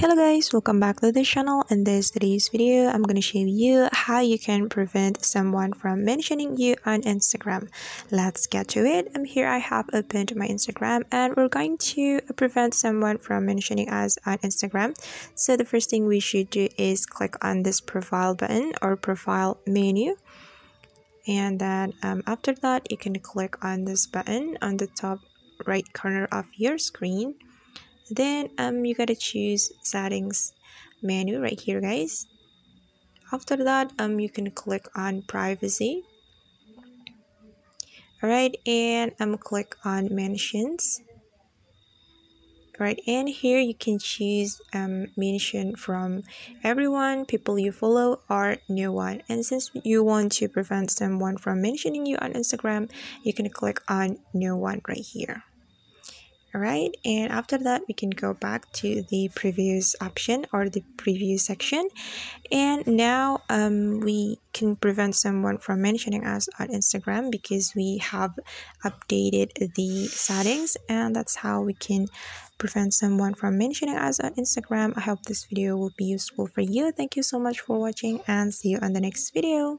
Hello guys, welcome back to the channel. In today's video, I'm going to show you how you can prevent someone from mentioning you on Instagram. Let's get to it. Here I have opened my Instagram and we're going to prevent someone from mentioning us on Instagram. So the first thing we should do is click on this profile button or profile menu. And then after that, you can click on this button on the top right corner of your screen. Then you gotta choose settings menu right here, guys. After that, you can click on privacy. Alright, and click on mentions. Right, and here you can choose mention from everyone, people you follow, or no one. And since you want to prevent someone from mentioning you on Instagram, you can click on no one right here. Alright, and after that we can go back to the previous option or the preview section, and now we can prevent someone from mentioning us on Instagram because we have updated the settings, and that's how we can prevent someone from mentioning us on Instagram. I hope this video will be useful for you. Thank you so much for watching and see you on the next video.